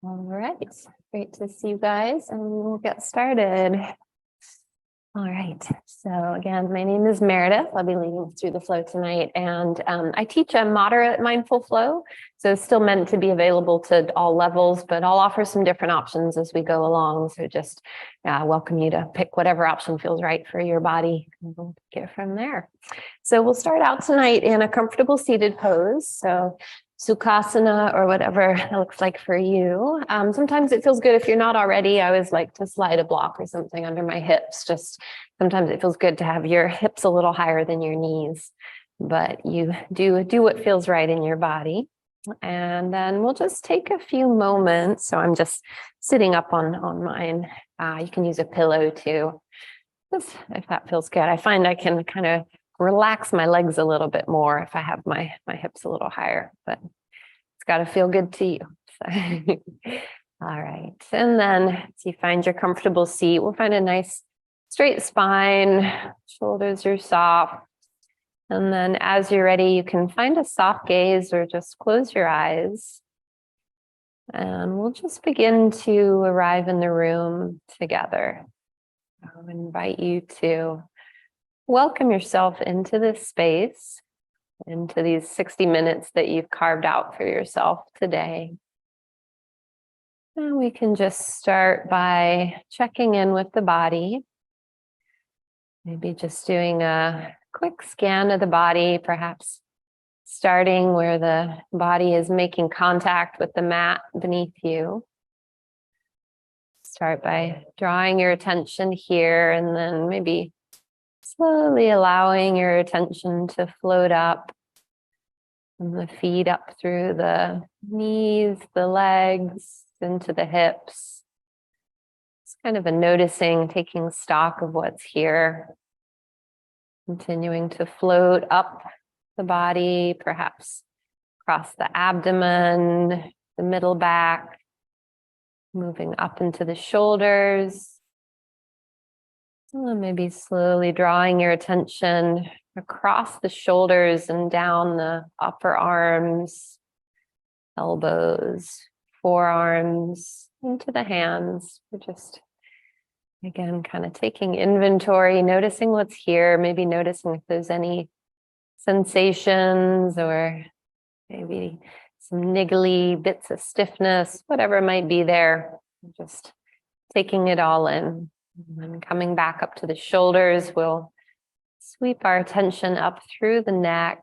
All right, great to see you guys, and we'll get started. All right, so again, my name is Meredith. I'll be leading us through the flow tonight, and I teach a moderate mindful flow, so still meant to be available to all levels, but I'll offer some different options as we go along, so just welcome you to pick whatever option feels right for your body, and we'll get from there. So we'll start out tonight in a comfortable seated pose, so Sukhasana or whatever it looks like for you. Sometimes it feels good if you're not already. I always like to slide a block or something under my hips. Just sometimes it feels good to have your hips a little higher than your knees, but you do what feels right in your body. And then we'll just take a few moments. So I'm just sitting up on mine. You can use a pillow too, just if that feels good. I find I can kind of relax my legs a little bit more if I have my hips a little higher, but it's got to feel good to you. So. All right. And then as you find your comfortable seat, we'll find a nice straight spine, shoulders are soft. And then as you're ready, you can find a soft gaze or just close your eyes. And we'll just begin to arrive in the room together. I'll invite you to welcome yourself into this space, into these 60 minutes that you've carved out for yourself today. And we can just start by checking in with the body. Maybe just doing a quick scan of the body, perhaps starting where the body is making contact with the mat beneath you. Start by drawing your attention here and then maybe slowly allowing your attention to float up from the feet up through the knees, the legs, into the hips. It's kind of a noticing, taking stock of what's here. Continuing to float up the body, perhaps across the abdomen, the middle back, moving up into the shoulders. Maybe slowly drawing your attention across the shoulders and down the upper arms, elbows, forearms, into the hands. We're just, again, kind of taking inventory, noticing what's here, maybe noticing if there's any sensations or maybe some niggly bits of stiffness, whatever might be there. Just taking it all in. And then coming back up to the shoulders, we'll sweep our attention up through the neck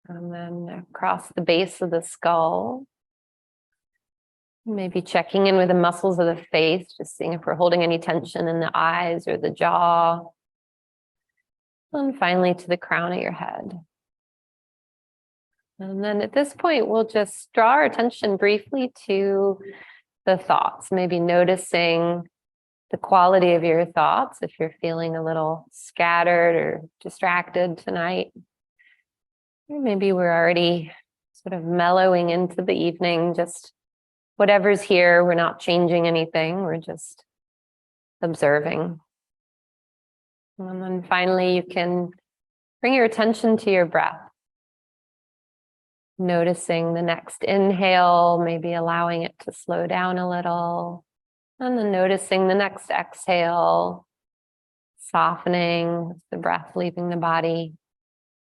and then across the base of the skull. Maybe checking in with the muscles of the face, just seeing if we're holding any tension in the eyes or the jaw. And finally to the crown of your head. And then at this point, we'll just draw our attention briefly to the thoughts, maybe noticing the quality of your thoughts, if you're feeling a little scattered or distracted tonight. Or maybe we're already sort of mellowing into the evening, just whatever's here, we're not changing anything, we're just observing. And then finally, you can bring your attention to your breath. Noticing the next inhale, maybe allowing it to slow down a little. And then noticing the next exhale, softening with the breath leaving the body.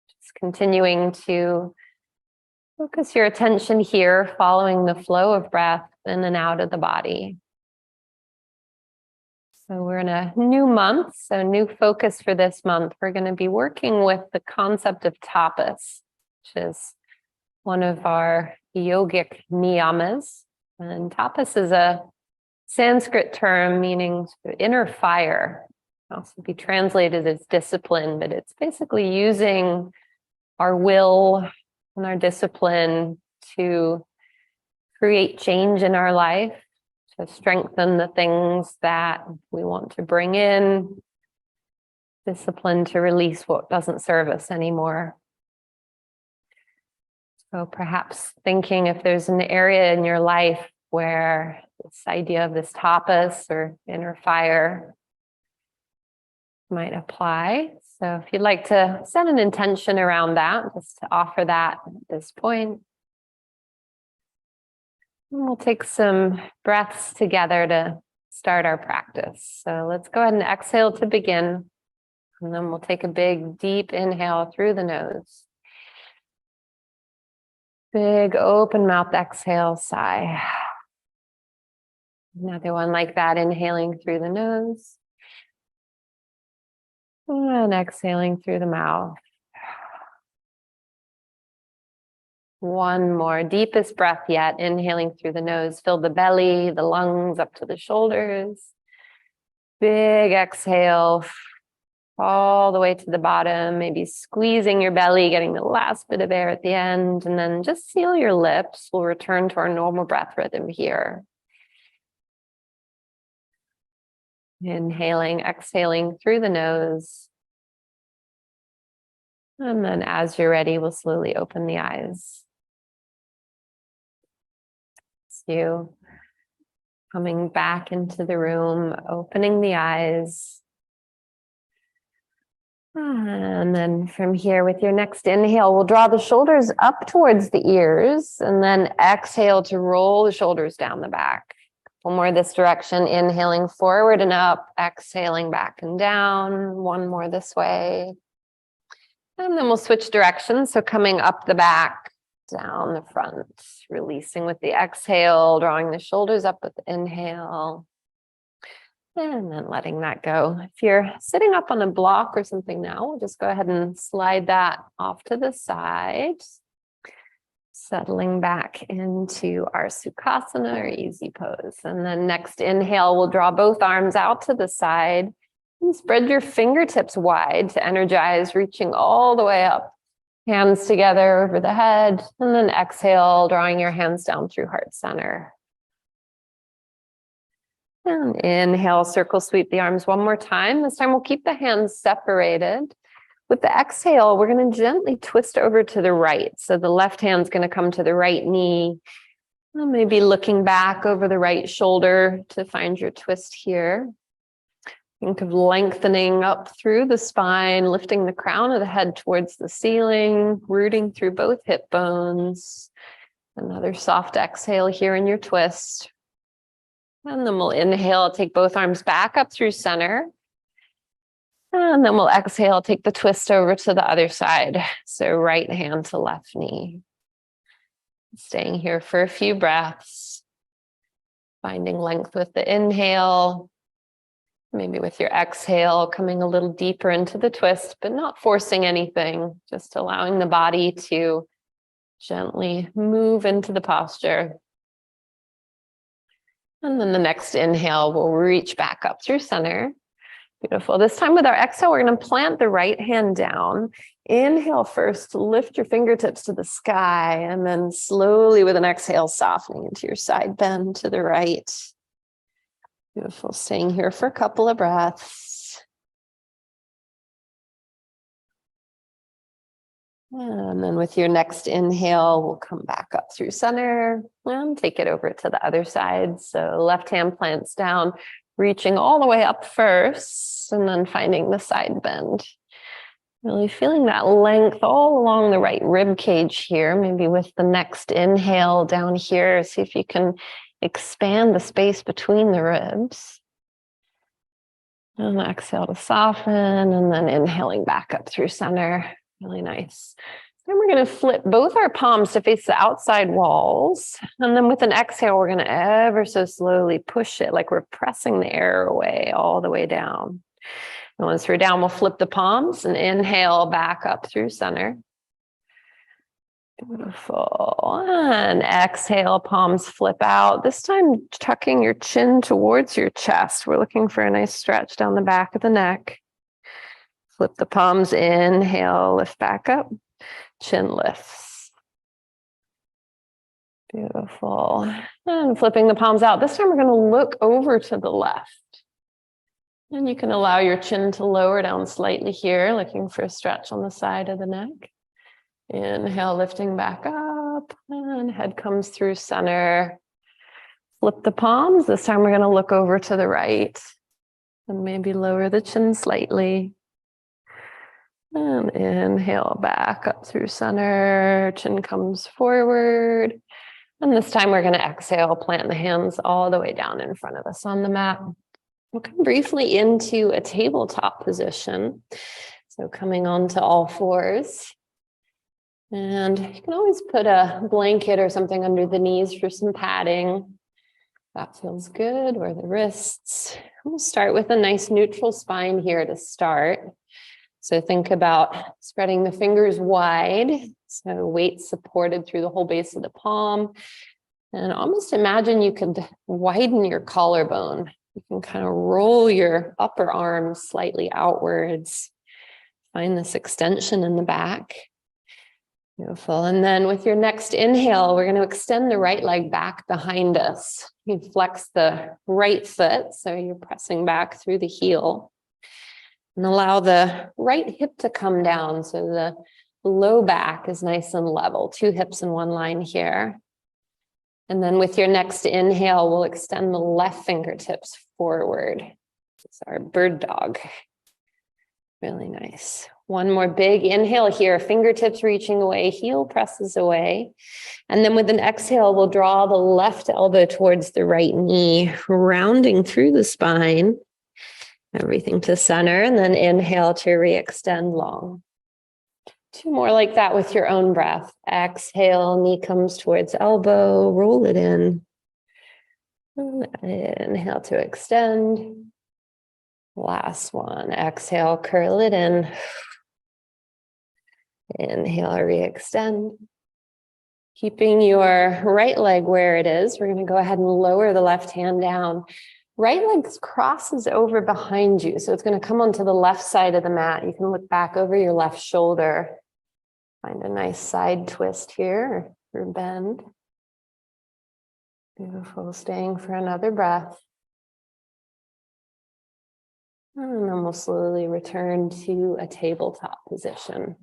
Just continuing to focus your attention here, following the flow of breath in and out of the body. So we're in a new month, so new focus for this month. We're going to be working with the concept of tapas, which is one of our yogic niyamas. And tapas is a Sanskrit term meaning inner fire. It can also be translated as discipline, but it's basically using our will and our discipline to create change in our life, to strengthen the things that we want to bring in, discipline to release what doesn't serve us anymore. So perhaps thinking if there's an area in your life where this idea of this tapas or inner fire might apply. So if you'd like to set an intention around that, just to offer that at this point. And we'll take some breaths together to start our practice. So let's go ahead and exhale to begin. And then we'll take a big, deep inhale through the nose. Big open mouth exhale, sigh. Another one like that, inhaling through the nose. And exhaling through the mouth. One more, deepest breath yet, inhaling through the nose. Fill the belly, the lungs up to the shoulders. Big exhale all the way to the bottom, maybe squeezing your belly, getting the last bit of air at the end, and then just seal your lips. We'll return to our normal breath rhythm here. Inhaling, exhaling through the nose. And then as you're ready, we'll slowly open the eyes. You coming back into the room, opening the eyes. And then from here, with your next inhale, we'll draw the shoulders up towards the ears and then exhale to roll the shoulders down the back. One more this direction, inhaling forward and up, exhaling back and down. One more this way. And then we'll switch directions. So coming up the back, down the front, releasing with the exhale, drawing the shoulders up with the inhale. And then letting that go. If you're sitting up on a block or something now, we'll just go ahead and slide that off to the side. Settling back into our Sukhasana or easy pose. And then next inhale, we'll draw both arms out to the side and spread your fingertips wide to energize, reaching all the way up. Hands together over the head, and then exhale, drawing your hands down through heart center. And inhale, circle sweep the arms one more time. This time we'll keep the hands separated. With the exhale, we're going to gently twist over to the right. So the left hand's going to come to the right knee. And maybe looking back over the right shoulder to find your twist here. Think of lengthening up through the spine, lifting the crown of the head towards the ceiling, rooting through both hip bones. Another soft exhale here in your twist. And then we'll inhale, take both arms back up through center. And then we'll exhale, take the twist over to the other side. So right hand to left knee. Staying here for a few breaths. Finding length with the inhale. Maybe with your exhale, coming a little deeper into the twist, but not forcing anything, just allowing the body to gently move into the posture. And then the next inhale, we'll reach back up through center. Beautiful. This time with our exhale, we're going to plant the right hand down. Inhale first, lift your fingertips to the sky, and then slowly with an exhale, softening into your side bend to the right. Beautiful. Staying here for a couple of breaths. And then with your next inhale, we'll come back up through center and take it over to the other side. So left hand plants down, reaching all the way up first, and then finding the side bend. Really feeling that length all along the right rib cage here. Maybe with the next inhale down here, see if you can expand the space between the ribs. And exhale to soften, and then inhaling back up through center. Really nice. Then we're going to flip both our palms to face the outside walls. And then with an exhale, we're going to ever so slowly push it like we're pressing the air away all the way down. And once we're down, we'll flip the palms and inhale back up through center. Beautiful. And exhale, palms flip out. This time, tucking your chin towards your chest. We're looking for a nice stretch down the back of the neck. Flip the palms, inhale, lift back up. Chin lifts. Beautiful. And flipping the palms out. This time, we're going to look over to the left. And you can allow your chin to lower down slightly here, looking for a stretch on the side of the neck. Inhale, lifting back up, and head comes through center. Flip the palms. This time we're going to look over to the right and maybe lower the chin slightly. And inhale back up through center. Chin comes forward. And this time we're going to exhale, plant the hands all the way down in front of us on the mat. We'll come briefly into a tabletop position. So coming onto all fours. And you can always put a blanket or something under the knees for some padding. That feels good, or the wrists. We'll start with a nice neutral spine here to start. So think about spreading the fingers wide. So weight supported through the whole base of the palm. And almost imagine you could widen your collarbone. You can kind of roll your upper arm slightly outwards. Find this extension in the back. Beautiful. And then with your next inhale, we're going to extend the right leg back behind us. You flex the right foot, so you're pressing back through the heel. And allow the right hip to come down, so the low back is nice and level. 2 hips in one line here. And then with your next inhale, we'll extend the left fingertips forward. It's our bird dog. Really nice. One more big inhale here, fingertips reaching away, heel presses away. And then with an exhale, we'll draw the left elbow towards the right knee, rounding through the spine, everything to center, and then inhale to re-extend long. 2 more like that with your own breath. Exhale, knee comes towards elbow, roll it in. Inhale to extend. Last one, exhale, curl it in. Inhale, re-extend. Keeping your right leg where it is, we're going to go ahead and lower the left hand down. Right leg crosses over behind you, so it's going to come onto the left side of the mat. You can look back over your left shoulder. Find a nice side twist here or bend. Beautiful, staying for another breath. And then we'll slowly return to a tabletop position.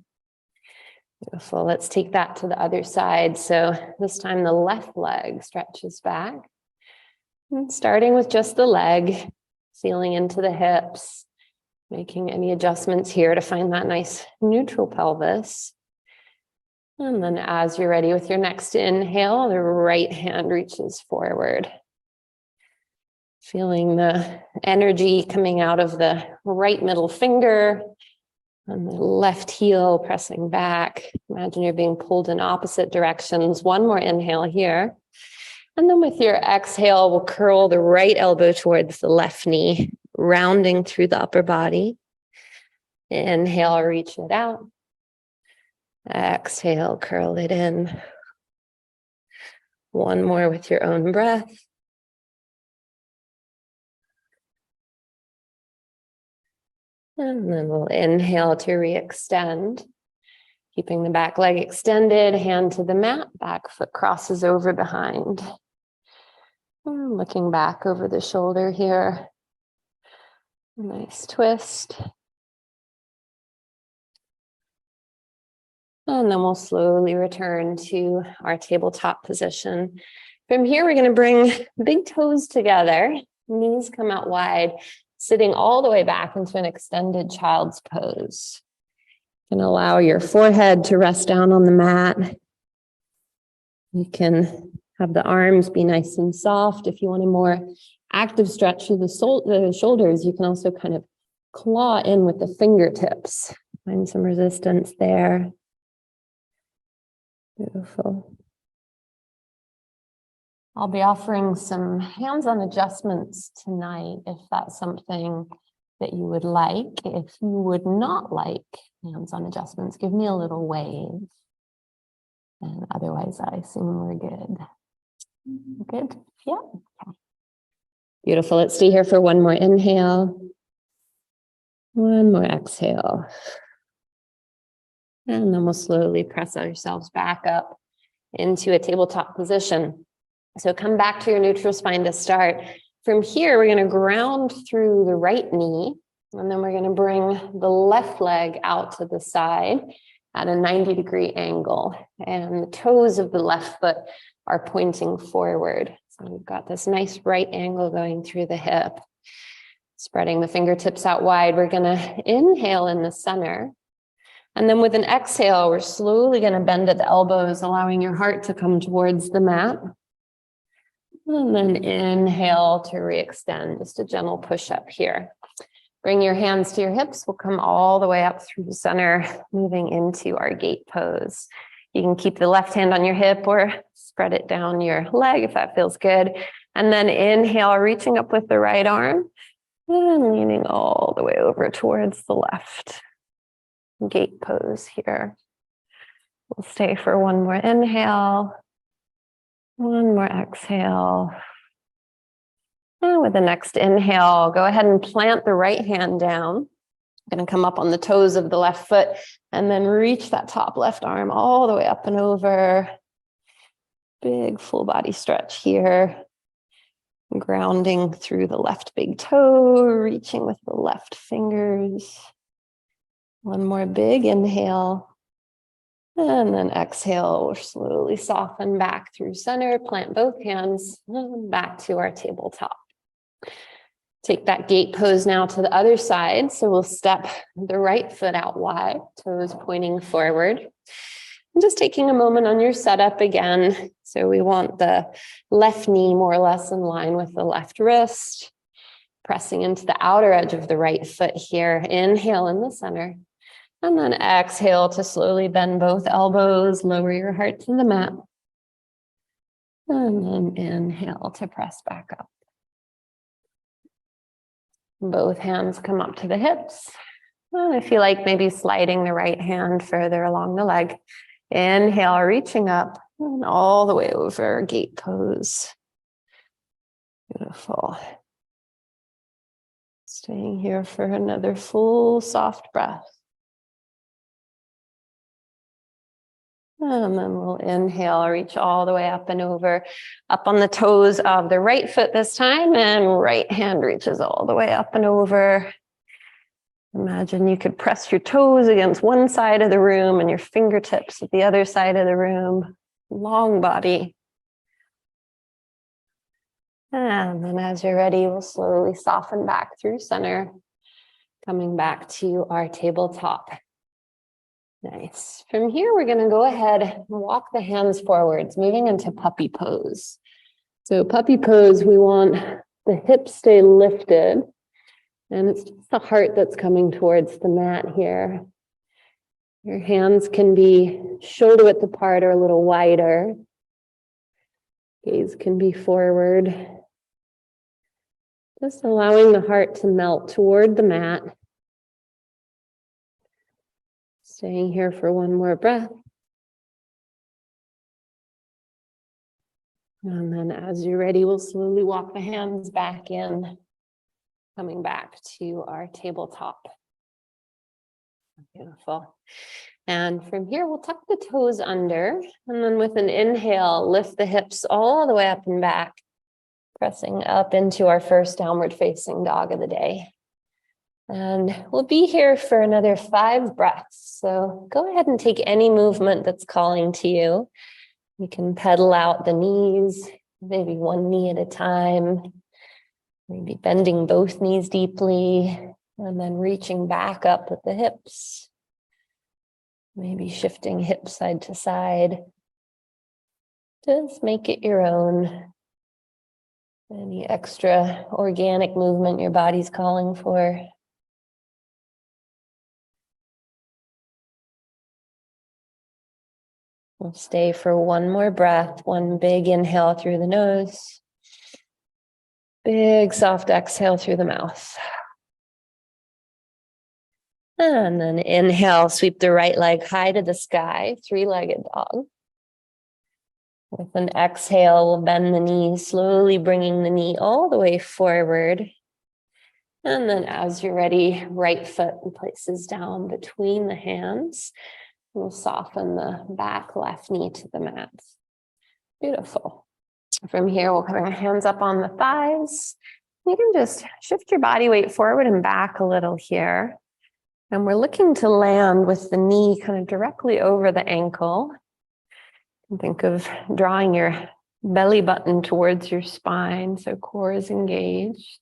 Beautiful. Let's take that to the other side. So this time the left leg stretches back. And starting with just the leg, feeling into the hips, making any adjustments here to find that nice neutral pelvis. And then as you're ready with your next inhale, the right hand reaches forward. Feeling the energy coming out of the right middle finger and the left heel pressing back. Imagine you're being pulled in opposite directions. One more inhale here. And then with your exhale, we'll curl the right elbow towards the left knee, rounding through the upper body. Inhale, reach it out. Exhale, curl it in. One more with your own breath. And then we'll inhale to re-extend. Keeping the back leg extended, hand to the mat, back foot crosses over behind. And looking back over the shoulder here. Nice twist. And then we'll slowly return to our tabletop position. From here, we're going to bring big toes together. Knees come out wide, sitting all the way back into an extended child's pose. You can allow your forehead to rest down on the mat. You can have the arms be nice and soft. If you want a more active stretch through the shoulders, you can also kind of claw in with the fingertips. Find some resistance there. Beautiful. I'll be offering some hands-on adjustments tonight if that's something that you would like. If you would not like hands-on adjustments, give me a little wave. And otherwise, I assume we're good. Good? Yeah. Okay. Beautiful. Let's stay here for one more inhale. One more exhale. And then we'll slowly press ourselves back up into a tabletop position. So come back to your neutral spine to start. From here, we're going to ground through the right knee, and then we're going to bring the left leg out to the side at a 90-degree angle. And the toes of the left foot are pointing forward. So we've got this nice right angle going through the hip. Spreading the fingertips out wide, we're going to inhale in the center. And then with an exhale, we're slowly going to bend at the elbows, allowing your heart to come towards the mat. And then inhale to re-extend, just a gentle push up here. Bring your hands to your hips. We'll come all the way up through the center, moving into our gate pose. You can keep the left hand on your hip or spread it down your leg if that feels good. And then inhale, reaching up with the right arm and leaning all the way over towards the left. Gate pose here. We'll stay for one more inhale, one more exhale. And with the next inhale, go ahead and plant the right hand down. I'm going to come up on the toes of the left foot and then reach that top left arm all the way up and over. Big full body stretch here. Grounding through the left big toe, reaching with the left fingers. One more big inhale. And then exhale, we'll slowly soften back through center, plant both hands, and back to our tabletop. Take that gate pose now to the other side. So we'll step the right foot out wide, toes pointing forward. And just taking a moment on your setup again. So we want the left knee more or less in line with the left wrist. Pressing into the outer edge of the right foot here. Inhale in the center. And then exhale to slowly bend both elbows, lower your heart to the mat. And then inhale to press back up. Both hands come up to the hips. And if you like, maybe sliding the right hand further along the leg. Inhale, reaching up and all the way over, gate pose. Beautiful. Staying here for another full, soft breath. And then we'll inhale, reach all the way up and over, up on the toes of the right foot this time, and right hand reaches all the way up and over. Imagine you could press your toes against one side of the room and your fingertips at the other side of the room. Long body. And then as you're ready, we'll slowly soften back through center, coming back to our tabletop. Nice. From here, we're going to go ahead and walk the hands forwards, moving into puppy pose. So puppy pose, we want the hips stay lifted, and it's just the heart that's coming towards the mat here. Your hands can be shoulder width apart or a little wider. Gaze can be forward. Just allowing the heart to melt toward the mat. Staying here for one more breath. And then as you're ready, we'll slowly walk the hands back in, coming back to our tabletop. Beautiful. And from here, we'll tuck the toes under, and then with an inhale, lift the hips all the way up and back, pressing up into our first downward facing dog of the day. And we'll be here for another 5 breaths. So go ahead and take any movement that's calling to you. You can pedal out the knees, maybe one knee at a time, maybe bending both knees deeply, and then reaching back up with the hips. Maybe shifting hips side to side. Just make it your own. Any extra organic movement your body's calling for. We'll stay for one more breath, one big inhale through the nose. Big soft exhale through the mouth. And then inhale, sweep the right leg high to the sky, 3-legged dog. With an exhale, we'll bend the knee, slowly bringing the knee all the way forward. And then as you're ready, right foot places down between the hands. We'll soften the back left knee to the mat. Beautiful. From here, we'll put our hands up on the thighs. You can just shift your body weight forward and back a little here. And we're looking to land with the knee kind of directly over the ankle. Think of drawing your belly button towards your spine, so core is engaged,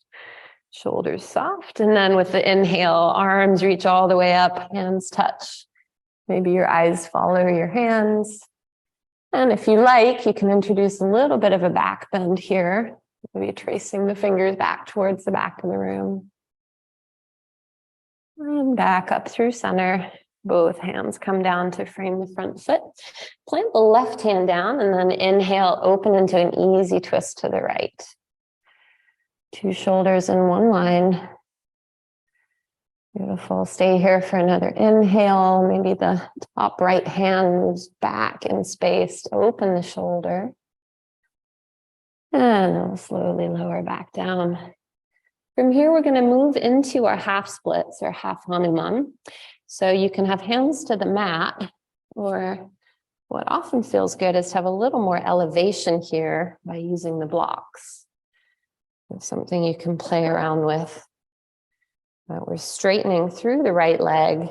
shoulders soft. And then with the inhale, arms reach all the way up, hands touch. Maybe your eyes follow your hands. And if you like, you can introduce a little bit of a back bend here. Maybe tracing the fingers back towards the back of the room. And back up through center. Both hands come down to frame the front foot. Plant the left hand down and then inhale, open into an easy twist to the right. Two shoulders in one line. Beautiful. Stay here for another inhale. Maybe the top right hand moves back in space to open the shoulder. And we'll slowly lower back down. From here, we're going to move into our half splits or half Hanuman. So you can have hands to the mat, or what often feels good is to have a little more elevation here by using the blocks. It's something you can play around with. But we're straightening through the right leg,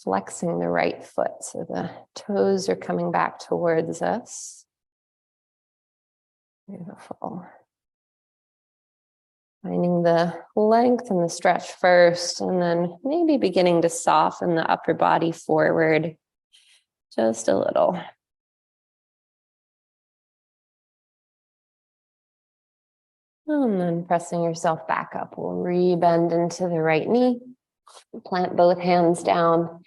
flexing the right foot. So the toes are coming back towards us. Beautiful. Finding the length and the stretch first, and then maybe beginning to soften the upper body forward just a little. And then pressing yourself back up, we'll re-bend into the right knee. Plant both hands down.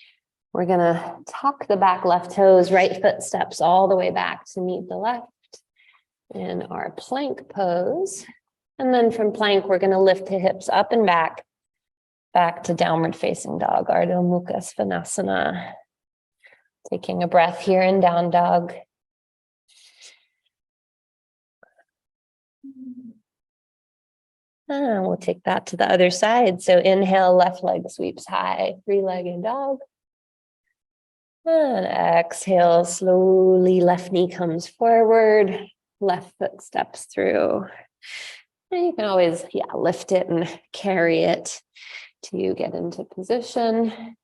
We're gonna tuck the back left toes, right foot steps all the way back to meet the left in our plank pose. And then from plank, we're gonna lift the hips up and back to downward facing dog, Ardha Mukha Svanasana. Taking a breath here in down dog. And we'll take that to the other side. So inhale, left leg sweeps high, three-legged dog. And exhale, slowly left knee comes forward, left foot steps through. And you can always, lift it and carry it till you get into position.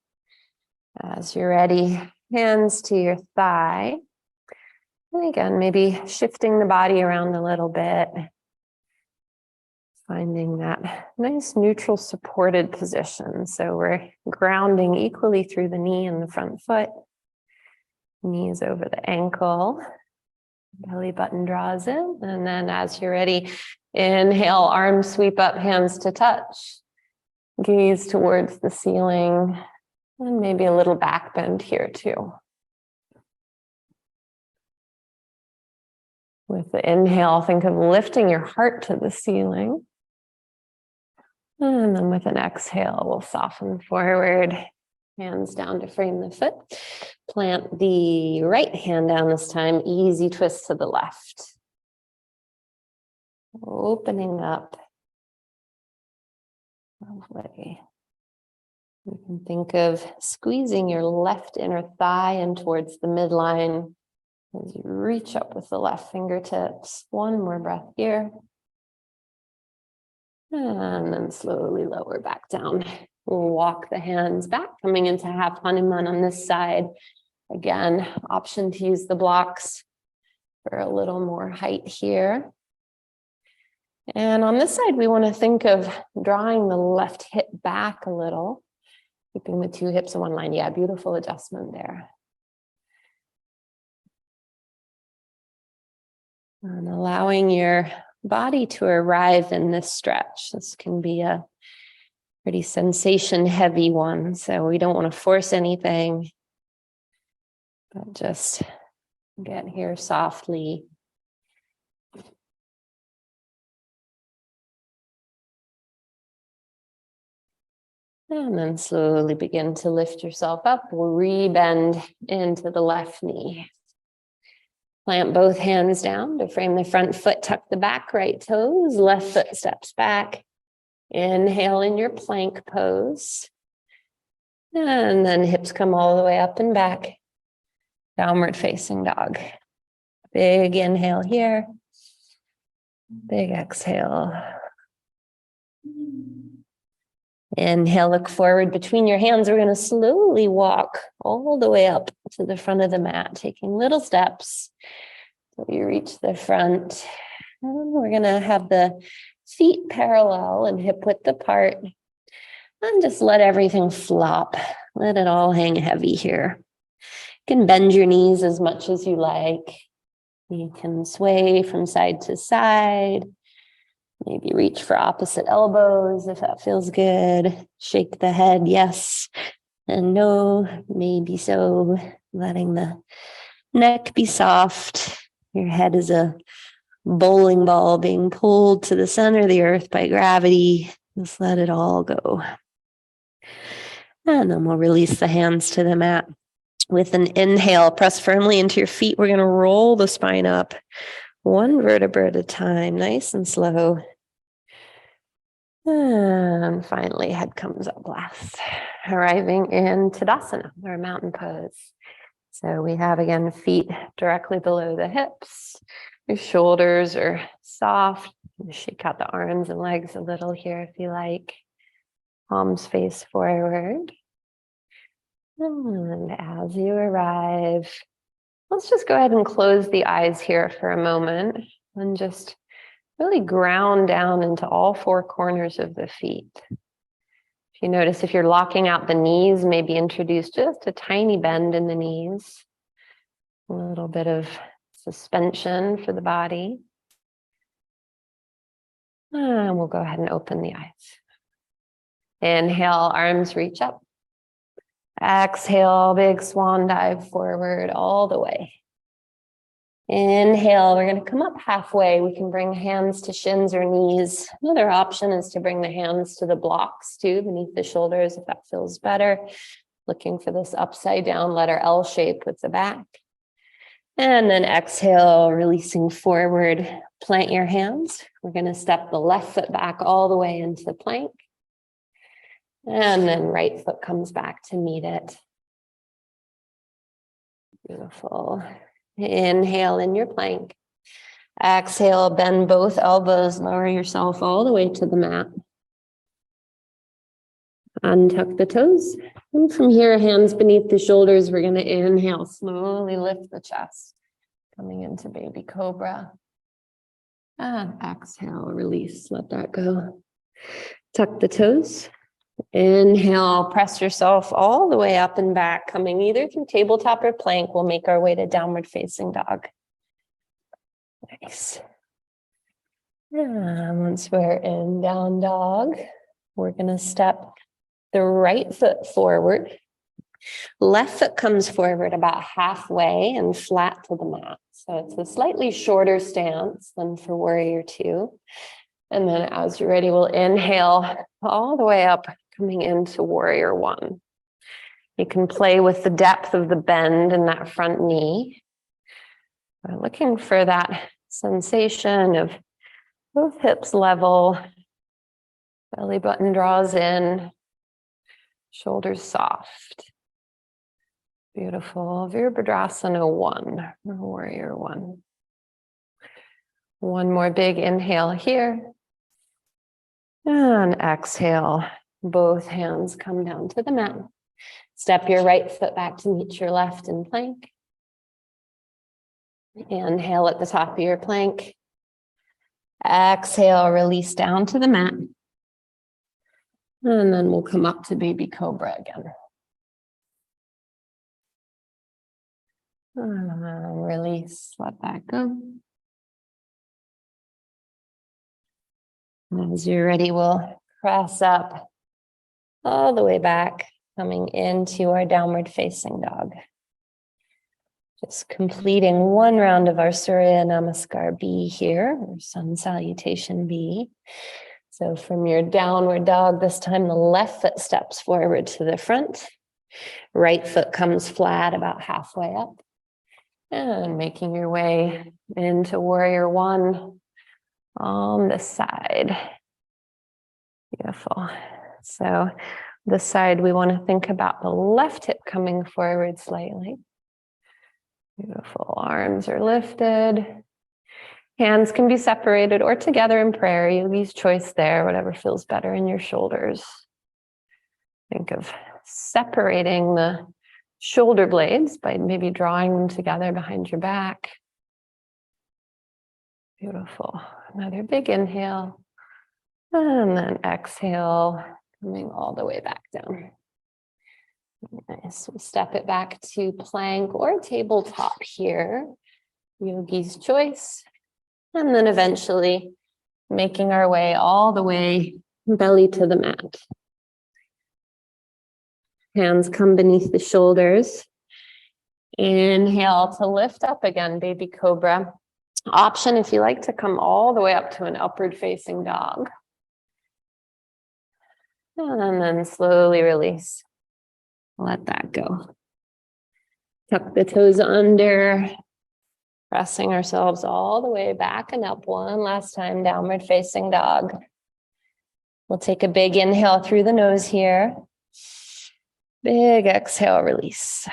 As you're ready, hands to your thigh. And again, maybe shifting the body around a little bit. Finding that nice neutral supported position. So we're grounding equally through the knee and the front foot. Knees over the ankle. Belly button draws in. And then as you're ready, inhale, arms sweep up, hands to touch. Gaze towards the ceiling. And maybe a little back bend here too. With the inhale, think of lifting your heart to the ceiling. And then with an exhale, we'll soften forward, hands down to frame the foot. Plant the right hand down this time, easy twist to the left. Opening up. Lovely. You can think of squeezing your left inner thigh in towards the midline as you reach up with the left fingertips. One more breath here. And then slowly lower back down. We'll walk the hands back, coming into half Hanuman on this side. Again, option to use the blocks for a little more height here. And on this side, we want to think of drawing the left hip back a little, keeping the two hips in one line. Yeah, beautiful adjustment there. And allowing your body to arrive in this stretch. This can be a pretty sensation heavy one, so we don't want to force anything, but just get here softly. And then slowly begin to lift yourself up. We'll re-bend into the left knee. Plant both hands down to frame the front foot, tuck the back right toes, left foot steps back. Inhale in your plank pose. And then hips come all the way up and back. Downward facing dog. Big inhale here. Big exhale. Inhale, look forward between your hands. We're going to slowly walk all the way up to the front of the mat, taking little steps till you reach the front. And we're going to have the feet parallel and hip width apart. And just let everything flop. Let it all hang heavy here. You can bend your knees as much as you like. You can sway from side to side. Maybe reach for opposite elbows if that feels good. Shake the head, yes and no, maybe so. Letting the neck be soft. Your head is a bowling ball being pulled to the center of the earth by gravity. Just let it all go. And then we'll release the hands to the mat. With an inhale, press firmly into your feet. We're going to roll the spine up one vertebra at a time, nice and slow. And finally, head comes up last, arriving in Tadasana, or mountain pose. So we have, again, feet directly below the hips. Your shoulders are soft. Shake out the arms and legs a little here if you like. Palms face forward. And as you arrive, let's just go ahead and close the eyes here for a moment and just really ground down into all four corners of the feet. If you notice, if you're locking out the knees, maybe introduce just a tiny bend in the knees, a little bit of suspension for the body. And we'll go ahead and open the eyes. Inhale, arms reach up. Exhale, big swan dive forward all the way. Inhale, we're going to come up halfway. We can bring hands to shins or knees. Another option is to bring the hands to the blocks too, beneath the shoulders if that feels better. Looking for this upside down letter L shape with the back. And then exhale, releasing forward, plant your hands. We're going to step the left foot back all the way into plank. And then right foot comes back to meet it. Beautiful. Inhale in your plank. Exhale, bend both elbows, lower yourself all the way to the mat. Untuck the toes. And from here, hands beneath the shoulders, we're going to inhale, slowly lift the chest, coming into baby cobra. And exhale, release, let that go. Tuck the toes. Inhale, press yourself all the way up and back, coming either through tabletop or plank. We'll make our way to downward facing dog. Nice. And once we're in down dog, we're going to step the right foot forward. Left foot comes forward about halfway and flat to the mat. So it's a slightly shorter stance than for warrior two. And then as you're ready, we'll inhale all the way up, coming into warrior one. You can play with the depth of the bend in that front knee. We're looking for that sensation of both hips level, belly button draws in, shoulders soft. Beautiful. Virabhadrasana 1, warrior 1. One more big inhale here. And exhale. Both hands come down to the mat. Step your right foot back to meet your left in plank. Inhale at the top of your plank. Exhale, release down to the mat. And then we'll come up to baby cobra again. Release, let that go. And as you're ready, we'll press up all the way back, coming into our downward facing dog. Just completing one round of our Surya Namaskar B here, or sun salutation B. So from your downward dog, this time the left foot steps forward to the front. Right foot comes flat about halfway up. And making your way into warrior one on this side. Beautiful. So this side, we want to think about the left hip coming forward slightly. Beautiful. Arms are lifted. Hands can be separated or together in prayer. Yogi's choice there, whatever feels better in your shoulders. Think of separating the shoulder blades by maybe drawing them together behind your back. Beautiful. Another big inhale. And then exhale. Coming all the way back down. Nice. We step it back to plank or tabletop here. Yogi's choice. And then eventually making our way all the way belly to the mat. Hands come beneath the shoulders. Inhale to lift up again, baby cobra. Option if you like to come all the way up to an upward facing dog. And then slowly release. Let that go. Tuck the toes under, pressing ourselves all the way back and up. One last time, downward facing dog. We'll take a big inhale through the nose here. Big exhale, release.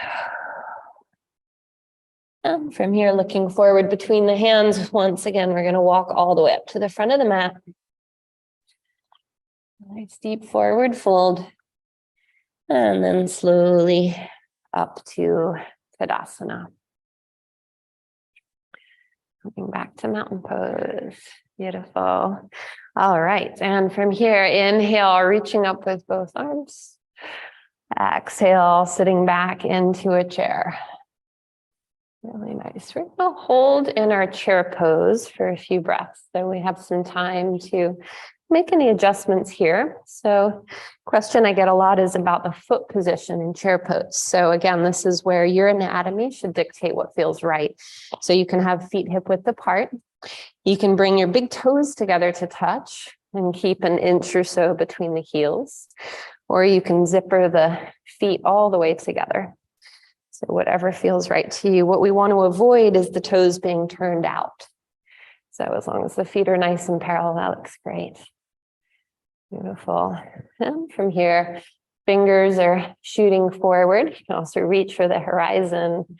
And from here, looking forward between the hands. Once again, we're going to walk all the way up to the front of the mat. Nice deep forward fold. And then slowly up to Tadasana. Coming back to mountain pose. Beautiful. All right. And from here, inhale, reaching up with both arms. Exhale, sitting back into a chair. Really nice. We're going to hold in our chair pose for a few breaths. So we have some time to make any adjustments here. So question I get a lot is about the foot position in chair pose. So again, this is where your anatomy should dictate what feels right. So you can have feet hip width apart. You can bring your big toes together to touch and keep an inch or so between the heels. Or you can zipper the feet all the way together. So whatever feels right to you. What we want to avoid is the toes being turned out. So as long as the feet are nice and parallel, that looks great. Beautiful. And from here, fingers are shooting forward. You can also reach for the horizon,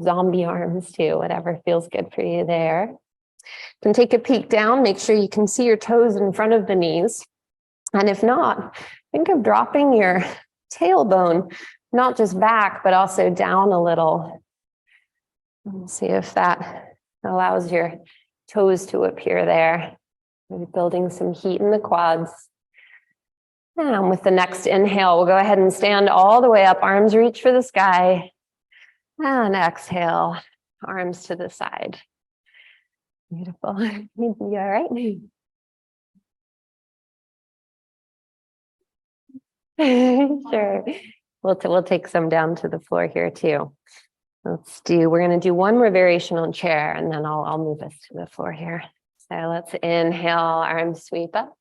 zombie arms too, whatever feels good for you there. You can take a peek down, make sure you can see your toes in front of the knees. And if not, think of dropping your tailbone, not just back, but also down a little. Let's see if that allows your toes to appear there. Maybe building some heat in the quads. And with the next inhale, we'll go ahead and stand all the way up, arms reach for the sky. And exhale, arms to the side. Beautiful. You all right? Sure. We'll take some down to the floor here too. We're going to do one more variation on chair, and then I'll move us to the floor here. So let's inhale, arms sweep up.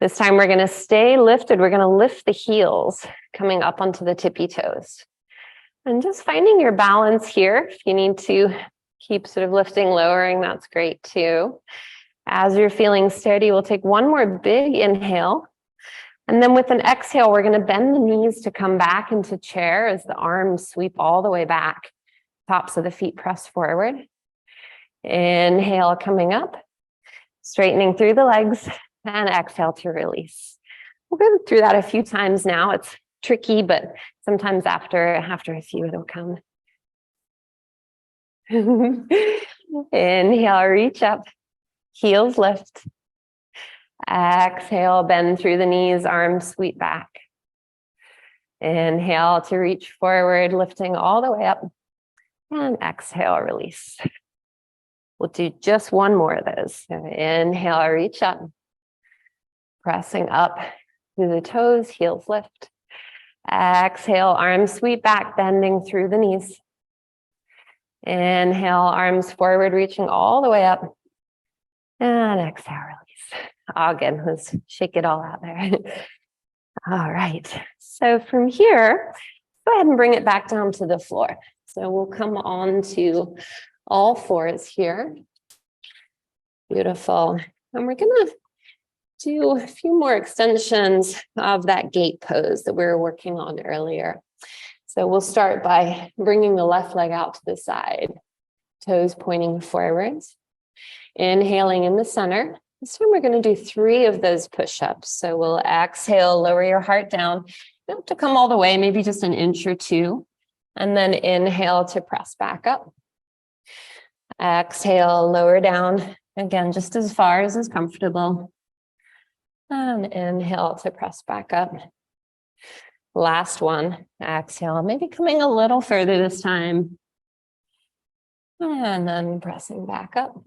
This time we're going to stay lifted. We're going to lift the heels coming up onto the tippy toes. And just finding your balance here. If you need to keep sort of lifting, lowering, that's great too. As you're feeling steady, we'll take one more big inhale. And then with an exhale, we're going to bend the knees to come back into chair as the arms sweep all the way back. Tops of the feet press forward. Inhale, coming up, straightening through the legs, and exhale to release. We'll go through that a few times now. It's tricky, but sometimes after a few, it'll come. Inhale, reach up, heels lift. Exhale, bend through the knees, arms sweep back. Inhale to reach forward, lifting all the way up. And exhale, release. We'll do just one more of those. So inhale, reach up. Pressing up through the toes, heels lift. Exhale, arms sweep back, bending through the knees. Inhale, arms forward, reaching all the way up. And exhale, release. All good. Let's shake it all out there. All right. So from here, go ahead and bring it back down to the floor. So we'll come on to all fours here. Beautiful. And we're going to do a few more extensions of that gate pose that we were working on earlier. So we'll start by bringing the left leg out to the side, toes pointing forwards. Inhaling in the center. This time we're going to do 3 of those push-ups. So we'll exhale, lower your heart down. You don't have to come all the way, maybe just an inch or 2. And then inhale to press back up. Exhale, lower down. Again, just as far as is comfortable. And inhale to press back up. Last one, exhale, maybe coming a little further this time. And then pressing back up.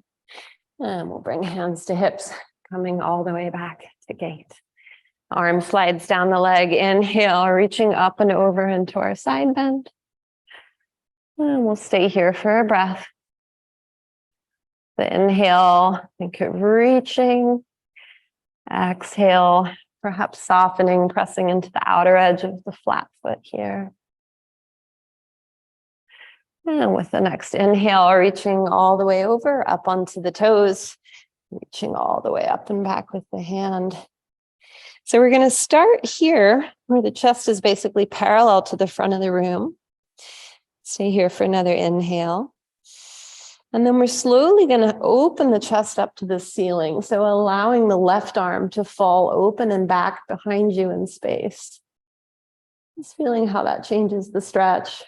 And we'll bring hands to hips, coming all the way back to gate. Arm slides down the leg, inhale, reaching up and over into our side bend. And we'll stay here for a breath. The inhale, think of reaching. Exhale, perhaps softening, pressing into the outer edge of the flat foot here. And with the next inhale, reaching all the way over, up onto the toes, reaching all the way up and back with the hand. So we're going to start here where the chest is basically parallel to the front of the room. Stay here for another inhale. And then we're slowly going to open the chest up to the ceiling. So allowing the left arm to fall open and back behind you in space. Just feeling how that changes the stretch.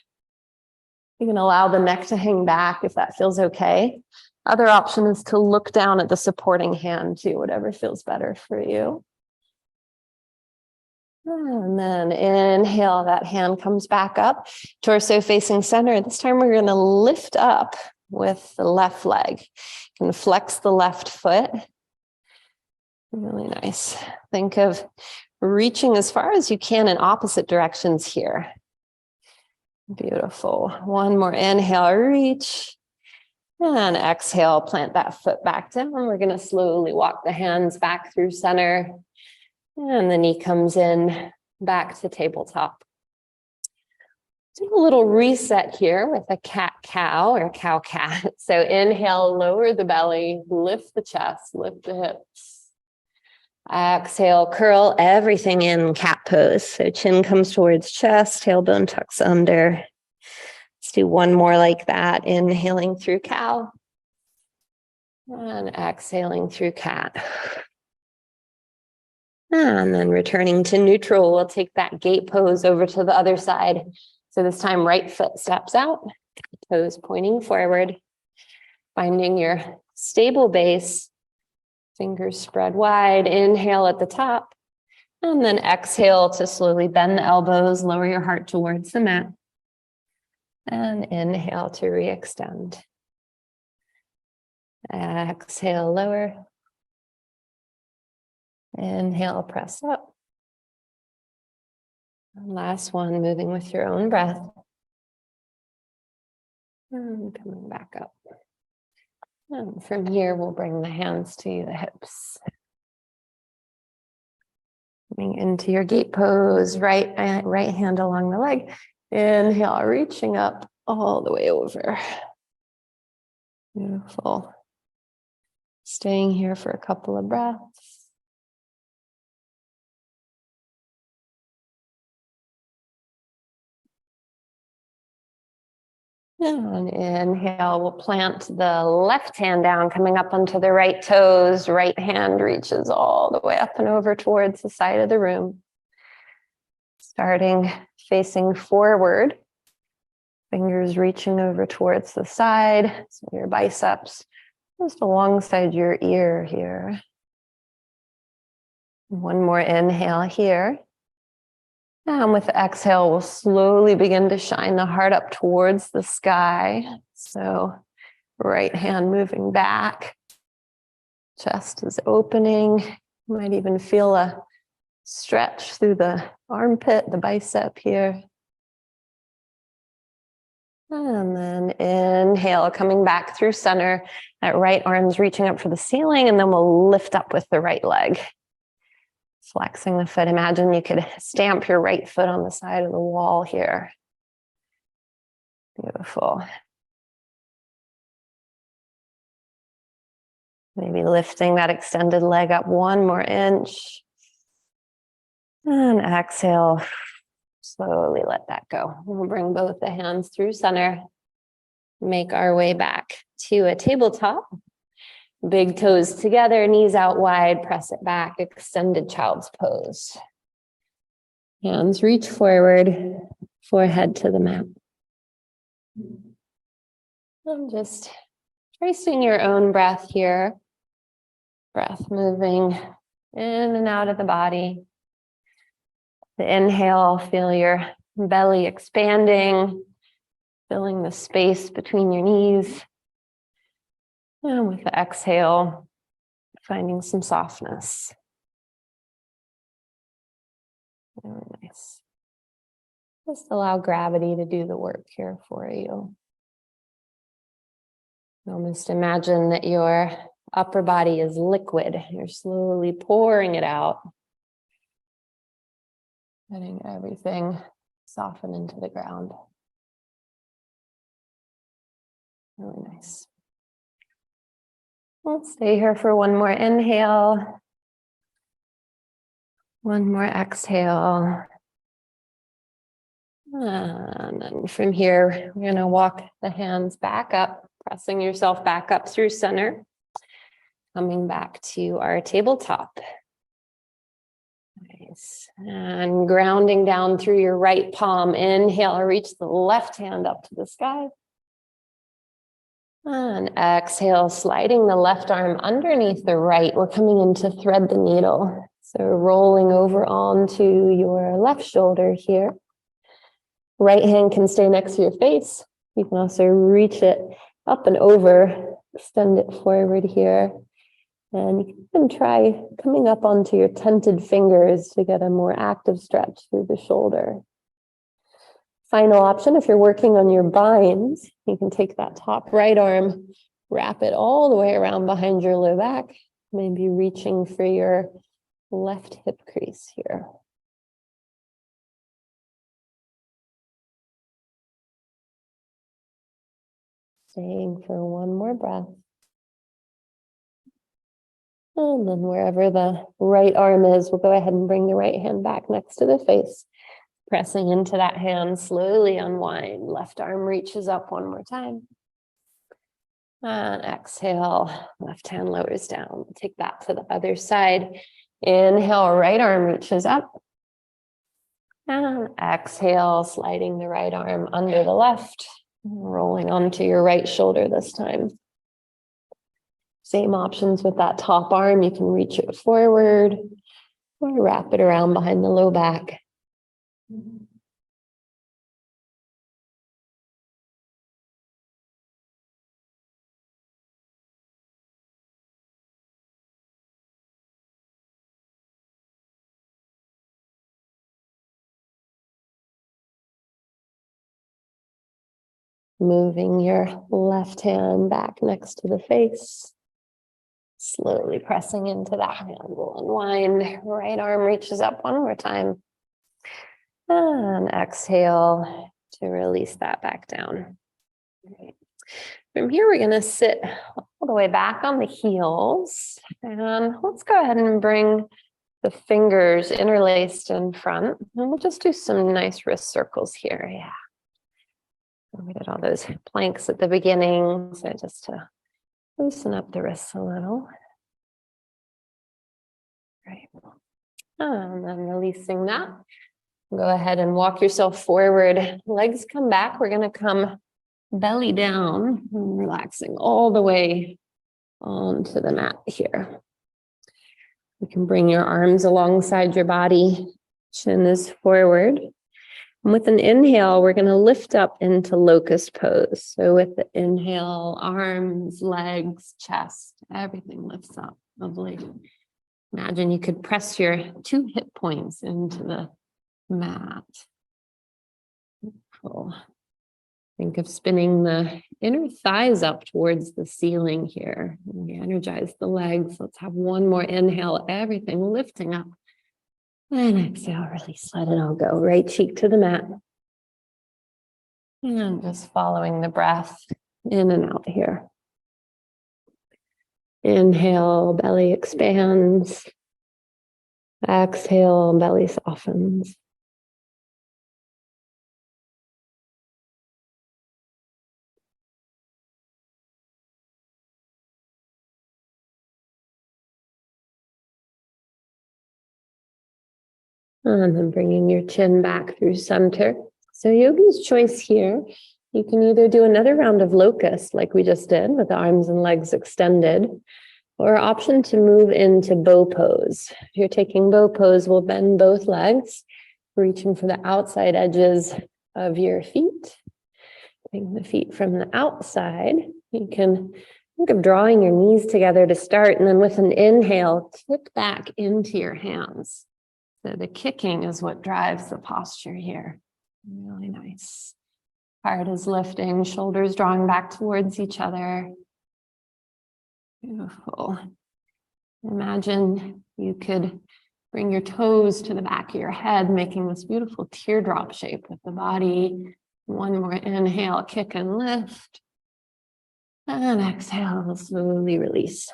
You can allow the neck to hang back if that feels okay. Other option is to look down at the supporting hand too, whatever feels better for you. And then inhale, that hand comes back up, torso facing center. This time we're going to lift up with the left leg. You can flex the left foot. Really nice. Think of reaching as far as you can in opposite directions here. Beautiful. One more inhale, reach. And exhale, plant that foot back down. We're going to slowly walk the hands back through center. And the knee comes in back to tabletop. Do a little reset here with a cat-cow or cow-cat. So inhale, lower the belly, lift the chest, lift the hips. Exhale, curl everything in cat pose. So chin comes towards chest, tailbone tucks under. Let's do one more like that. Inhaling through cow. And exhaling through cat. And then returning to neutral, we'll take that gate pose over to the other side. So this time, right foot steps out, toes pointing forward, finding your stable base, fingers spread wide, inhale at the top, and then exhale to slowly bend the elbows, lower your heart towards the mat, and inhale to re-extend. Exhale, lower. Inhale, press up. Last one, moving with your own breath. And coming back up. And from here, we'll bring the hands to the hips. Coming into your gate pose, right hand along the leg. Inhale, reaching up all the way over. Beautiful. Staying here for a couple of breaths. And inhale, we'll plant the left hand down, coming up onto the right toes. Right hand reaches all the way up and over towards the side of the room. Starting facing forward. Fingers reaching over towards the side. So your biceps just alongside your ear here. One more inhale here. And with the exhale, we'll slowly begin to shine the heart up towards the sky. So right hand moving back. Chest is opening. You might even feel a stretch through the armpit, the bicep here. And then inhale, coming back through center. That right arm's reaching up for the ceiling, and then we'll lift up with the right leg. Flexing the foot. Imagine you could stamp your right foot on the side of the wall here. Beautiful. Maybe lifting that extended leg up one more inch. And exhale. Slowly let that go. We'll bring both the hands through center. Make our way back to a tabletop. Big toes together, knees out wide, press it back, extended child's pose. Hands reach forward, forehead to the mat. And just tracing your own breath here. Breath moving in and out of the body. The inhale, feel your belly expanding, filling the space between your knees. And with the exhale, finding some softness. Very nice. Just allow gravity to do the work here for you. Almost imagine that your upper body is liquid. You're slowly pouring it out. Letting everything soften into the ground. Really nice. Let's stay here for one more inhale. One more exhale. And then from here, we're going to walk the hands back up, pressing yourself back up through center. Coming back to our tabletop. Nice. And grounding down through your right palm. Inhale, reach the left hand up to the sky. And exhale, sliding the left arm underneath the right. We're coming in to thread the needle. So rolling over onto your left shoulder here. Right hand can stay next to your face. You can also reach it up and over, extend it forward here. And you can try coming up onto your tented fingers to get a more active stretch through the shoulder. Final option, if you're working on your binds, you can take that top right arm, wrap it all the way around behind your low back, maybe reaching for your left hip crease here. Staying for one more breath. And then wherever the right arm is, we'll go ahead and bring the right hand back next to the face. Pressing into that hand, slowly unwind. Left arm reaches up one more time. And exhale, left hand lowers down. Take that to the other side. Inhale, right arm reaches up. And exhale, sliding the right arm under the left. Rolling onto your right shoulder this time. Same options with that top arm. You can reach it forward or wrap it around behind the low back. Moving your left hand back next to the face. Slowly pressing into that hand. We'll unwind. Right arm reaches up one more time. And exhale to release that back down. Right. From here, we're going to sit all the way back on the heels. And let's go ahead and bring the fingers interlaced in front. And we'll just do some nice wrist circles here. Yeah. We did all those planks at the beginning, so just to loosen up the wrists a little. Right. And then releasing that. Go ahead and walk yourself forward. Legs come back. We're going to come belly down, relaxing all the way onto the mat here. You can bring your arms alongside your body. Chin is forward. And with an inhale, we're going to lift up into locust pose. So with the inhale, arms, legs, chest, everything lifts up. Lovely. Imagine you could press your 2 hip points into the mat. Cool. Think of spinning the inner thighs up towards the ceiling here. We energize the legs. Let's have one more inhale. Everything lifting up. And exhale, release, let it all go. Right cheek to the mat. And just following the breath in and out here. Inhale, belly expands. Exhale, belly softens. And then bringing your chin back through center. So yogi's choice here. You can either do another round of locust like we just did with the arms and legs extended, Or option to move into bow pose. If you're taking bow pose, we'll bend both legs, reaching for the outside edges of your feet. Bring the feet from the outside. You can think of drawing your knees together to start, and then with an inhale, kick back into your hands. So the kicking is what drives the posture here. Really nice. Heart is lifting, shoulders drawing back towards each other. Beautiful. Imagine you could bring your toes to the back of your head, making this beautiful teardrop shape with the body. One more inhale, kick and lift. And exhale, slowly release.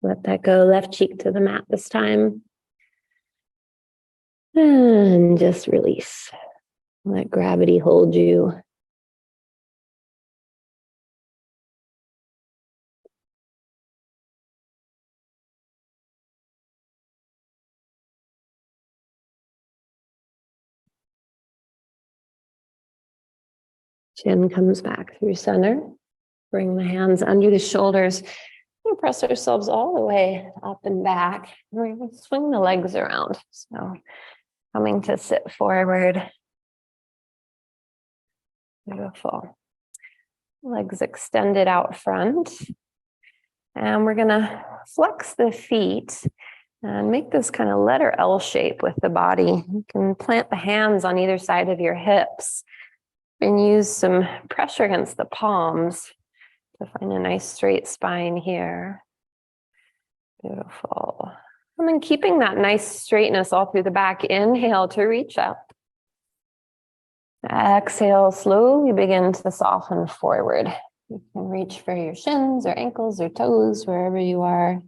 Let that go, left cheek to the mat this time. And just release. Let gravity hold you. Chin comes back through center. Bring the hands under the shoulders. We'll press ourselves all the way up and back. We're going to swing the legs around. So coming to sit forward. Beautiful. Legs extended out front. And we're going to flex the feet and make this kind of letter L shape with the body. You can plant the hands on either side of your hips and use some pressure against the palms to find a nice straight spine here. Beautiful. And then keeping that nice straightness all through the back. Inhale to reach up. Exhale, slowly begin to soften forward. You can reach for your shins or ankles or toes, wherever you are.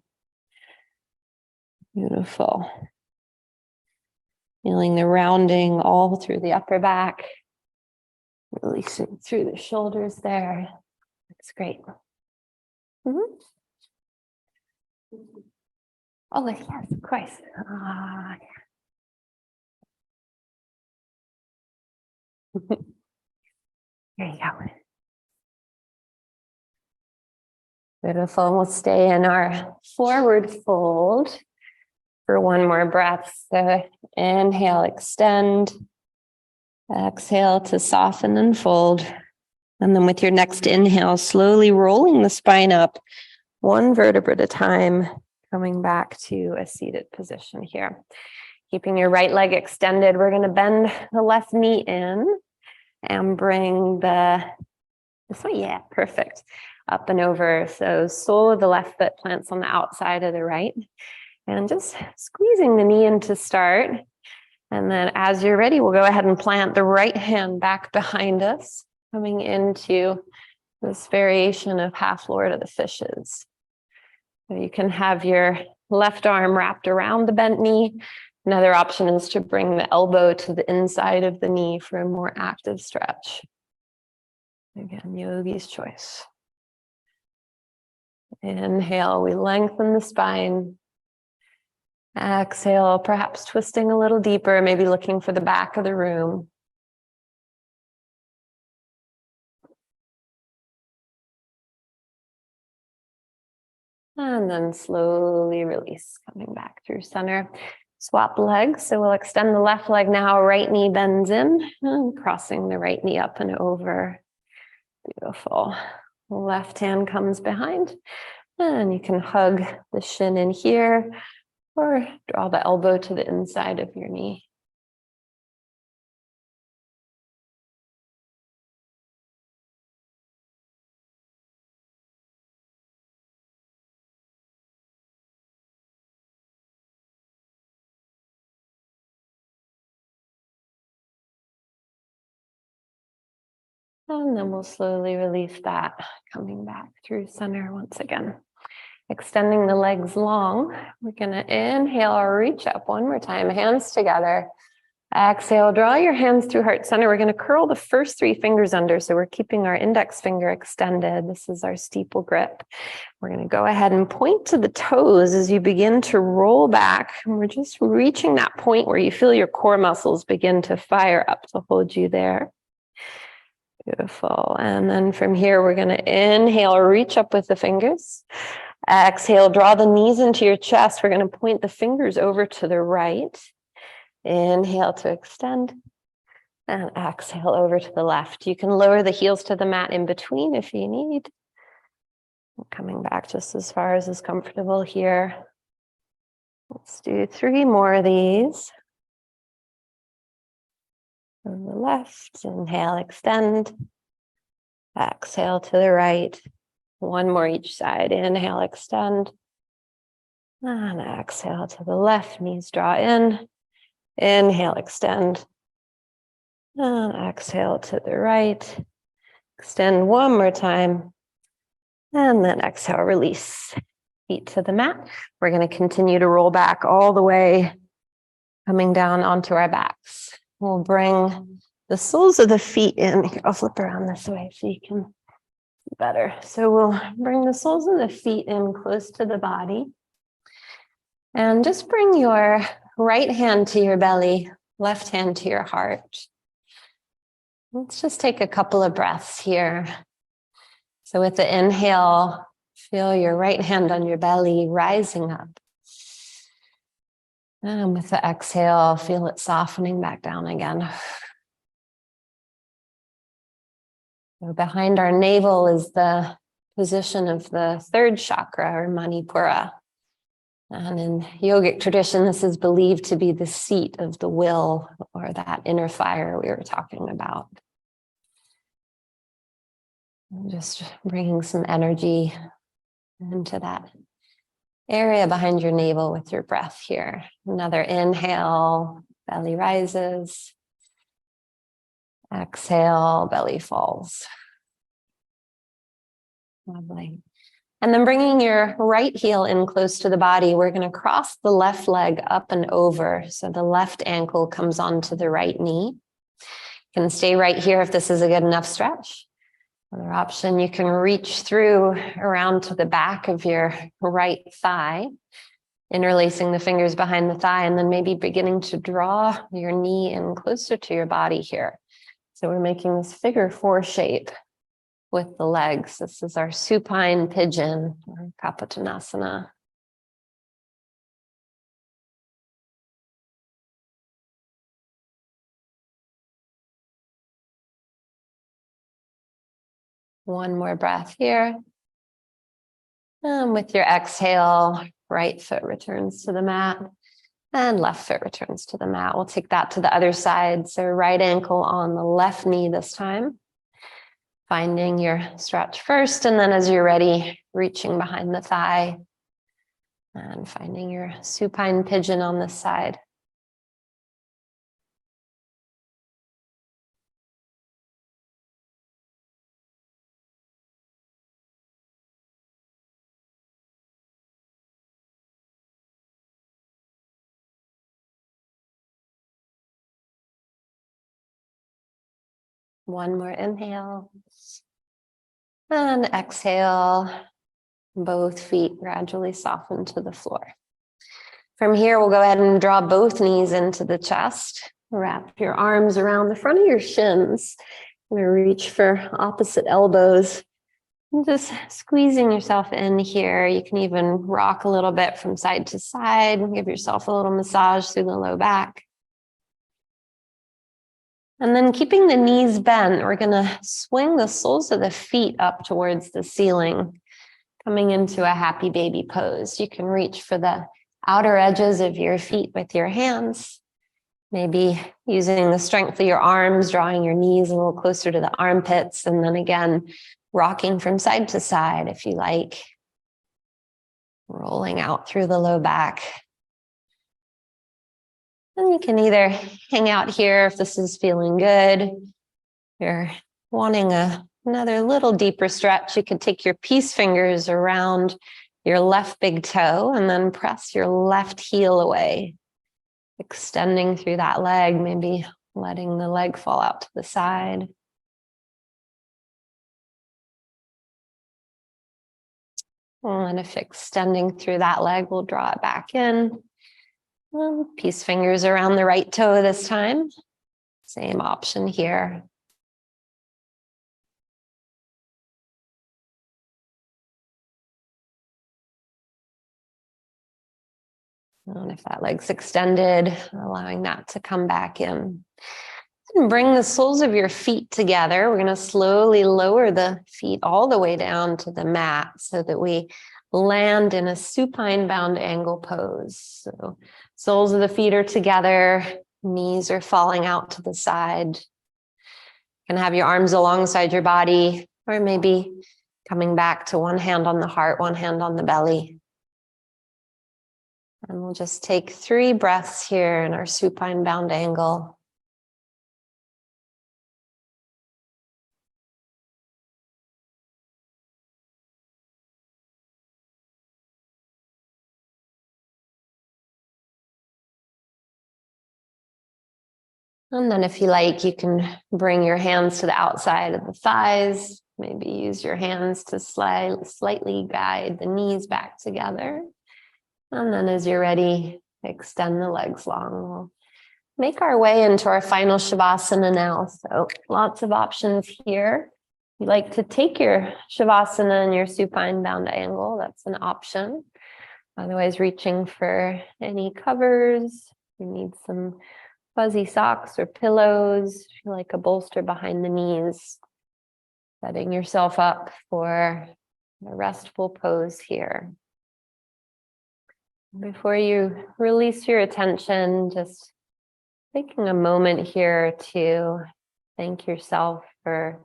Beautiful. Feeling the rounding all through the upper back. Releasing through the shoulders there. That's great. Mm-hmm. Oh, yes, of course. There you go. Beautiful. We'll stay in our forward fold for one more breath. So inhale, extend. Exhale to soften and fold. And then with your next inhale, slowly rolling the spine up, one vertebra at a time, coming back to a seated position here. Keeping your right leg extended, we're going to bend the left knee in and bring this way, yeah, perfect, up and over. So sole of the left foot plants on the outside of the right. And just squeezing the knee in to start. And then as you're ready, we'll go ahead and plant the right hand back behind us, coming into this variation of half Lord of the Fishes. So you can have your left arm wrapped around the bent knee. Another option is to bring the elbow to the inside of the knee for a more active stretch. Again, yogi's choice. Inhale, we lengthen the spine. Exhale, perhaps twisting a little deeper, maybe looking for the back of the room. And then slowly release, coming back through center. Swap legs, so we'll extend the left leg now, right knee bends in, and crossing the right knee up and over. Beautiful. Left hand comes behind, and you can hug the shin in here, or draw the elbow to the inside of your knee. And then we'll slowly release that, coming back through center once again. Extending the legs long. We're going to inhale or reach up one more time, hands together. Exhale, draw your hands through heart center. We're going to curl the first three fingers under. So we're keeping our index finger extended. This is our steeple grip. We're going to go ahead and point to the toes as you begin to roll back. And we're just reaching that point where you feel your core muscles begin to fire up to hold you there. Beautiful. And then from here, we're going to inhale, reach up with the fingers. Exhale, draw the knees into your chest. We're going to point the fingers over to the right. Inhale to extend. And exhale over to the left. You can lower the heels to the mat in between if you need. Coming back just as far as is comfortable here. Let's do 3 more of these. On the left, inhale, extend. Exhale to the right. 1 more each side. Inhale, extend. And exhale to the left. Knees draw in. Inhale, extend. And exhale to the right. Extend 1 more time. And then exhale, release. Feet to the mat. We're going to continue to roll back all the way, coming down onto our backs. We'll bring the soles of the feet in. Here, I'll flip around this way so you can see better. So we'll bring the soles of the feet in close to the body. And just bring your right hand to your belly, left hand to your heart. Let's just take a couple of breaths here. So with the inhale, feel your right hand on your belly rising up. And with the exhale, feel it softening back down again. So behind our navel is the position of the 3rd chakra, or Manipura. And in yogic tradition, this is believed to be the seat of the will, or that inner fire we were talking about. And just bringing some energy into that area behind your navel with your breath here. Another inhale, belly rises. Exhale, belly falls. Lovely. And then bringing your right heel in close to the body, we're going to cross the left leg up and over. So the left ankle comes onto the right knee. You can stay right here if this is a good enough stretch. Another option, you can reach through around to the back of your right thigh, interlacing the fingers behind the thigh, and then maybe beginning to draw your knee in closer to your body here. So we're making this figure 4 shape with the legs. This is our supine pigeon, or Kapotasana. One more breath here. And with your exhale, right foot returns to the mat and left foot returns to the mat. We'll take that to the other side. So right ankle on the left knee this time. Finding your stretch first, and then as you're ready, reaching behind the thigh and finding your supine pigeon on this side. One more inhale and exhale. Both feet gradually soften to the floor. From here, we'll go ahead and draw both knees into the chest. Wrap your arms around the front of your shins. You're going to reach for opposite elbows. And just squeezing yourself in here. You can even rock a little bit from side to side and give yourself a little massage through the low back. And then keeping the knees bent, we're going to swing the soles of the feet up towards the ceiling, coming into a happy baby pose. You can reach for the outer edges of your feet with your hands, maybe using the strength of your arms, drawing your knees a little closer to the armpits, and then again, rocking from side to side if you like, rolling out through the low back. And you can either hang out here if this is feeling good. You're wanting another little deeper stretch. You could take your peace fingers around your left big toe and then press your left heel away, extending through that leg, maybe letting the leg fall out to the side. And if extending through that leg, we'll draw it back in. Peace fingers around the right toe this time. Same option here. And if that leg's extended, allowing that to come back in. And bring the soles of your feet together. We're going to slowly lower the feet all the way down to the mat so that we land in a supine bound angle pose. So soles of the feet are together, knees are falling out to the side. You can have your arms alongside your body, or maybe coming back to one hand on the heart, one hand on the belly. And we'll just take 3 breaths here in our supine bound angle. And then if you like, you can bring your hands to the outside of the thighs. Maybe use your hands to slightly guide the knees back together. And then as you're ready, extend the legs long. We'll make our way into our final Shavasana now. So lots of options here. If you like to take your Shavasana in your supine bound angle, that's an option. Otherwise, reaching for any covers. You need some fuzzy socks or pillows, like a bolster behind the knees, setting yourself up for a restful pose here. Before you release your attention, just taking a moment here to thank yourself for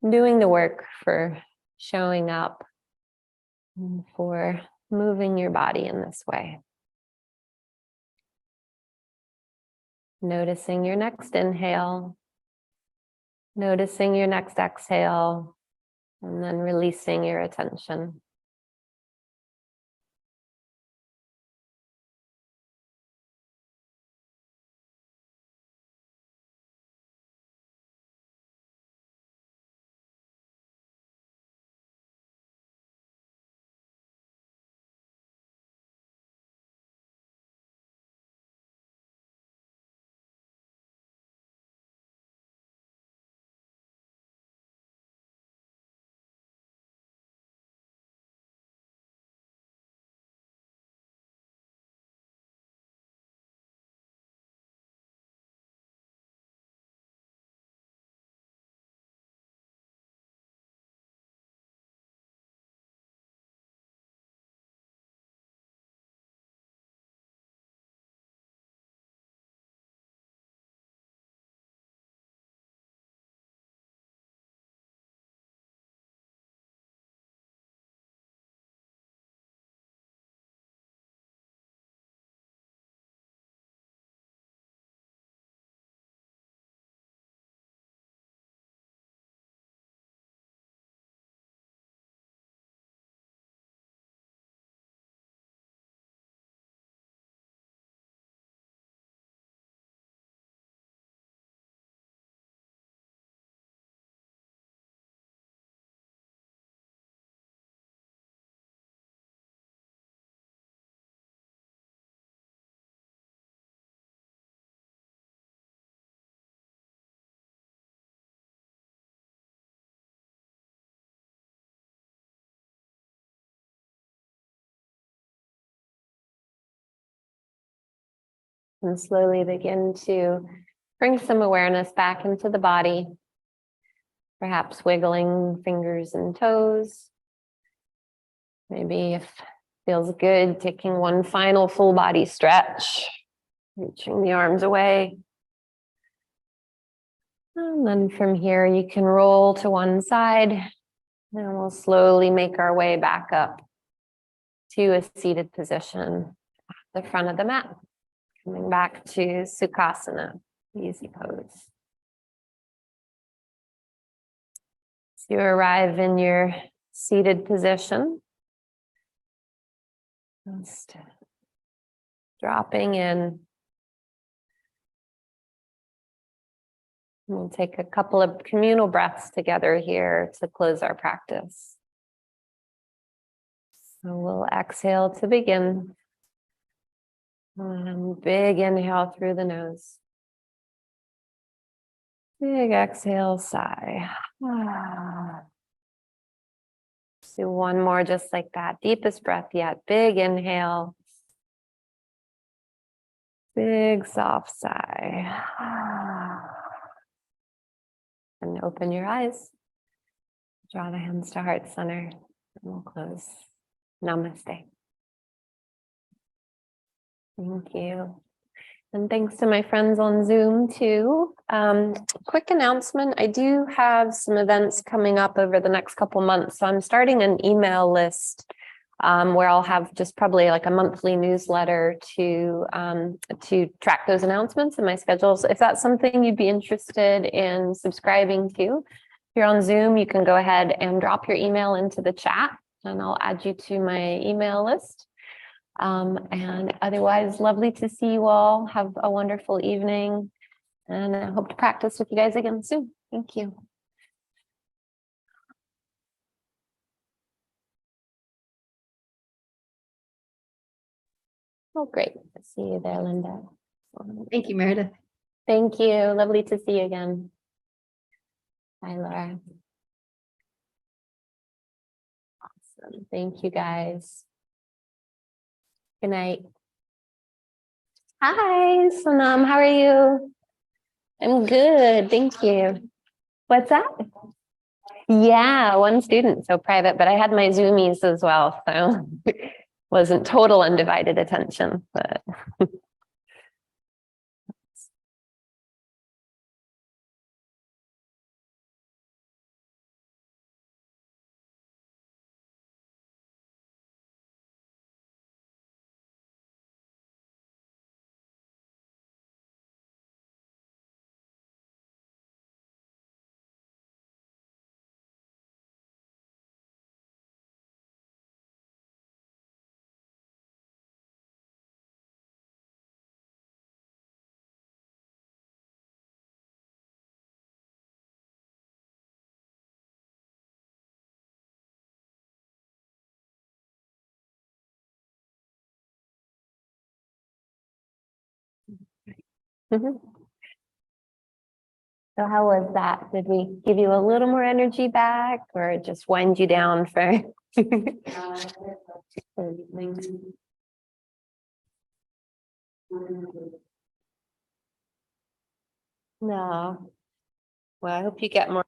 doing the work, for showing up, and for moving your body in this way. Noticing your next inhale, noticing your next exhale, and then releasing your attention. And slowly begin to bring some awareness back into the body, perhaps wiggling fingers and toes. Maybe if it feels good, taking one final full body stretch, reaching the arms away. And then from here, you can roll to one side, and we'll slowly make our way back up to a seated position at the front of the mat. Coming back to Sukhasana, easy pose. So you arrive in your seated position. Just dropping in. We'll take a couple of communal breaths together here to close our practice. So we'll exhale to begin. Big inhale through the nose. Big exhale, sigh. Do one more just like that. Deepest breath yet. Big inhale. Big soft sigh. And open your eyes. Draw the hands to heart center. And we'll close. Namaste. Thank you. And thanks to my friends on Zoom too. Quick announcement, I do have some events coming up over the next couple months. So I'm starting an email list where I'll have just probably like a monthly newsletter to track those announcements in my schedules. If that's something you'd be interested in subscribing to, if you're on Zoom, you can go ahead and drop your email into the chat and I'll add you to my email list. And otherwise, lovely to see you all. Have a wonderful evening. And I hope to practice with you guys again soon. Thank you. Oh, great. See you there, Linda. Thank you, Meredith. Thank you. Lovely to see you again. Bye, Laura. Awesome. Thank you, guys. Good night. Hi, Sonam. How are you? I'm good. Thank you. What's that? Yeah, one student, so private, but I had my Zoomies as well, so wasn't total undivided attention, but Mhm. So how was that? Did we give you a little more energy back or just wind you down for No. Well, I hope you get more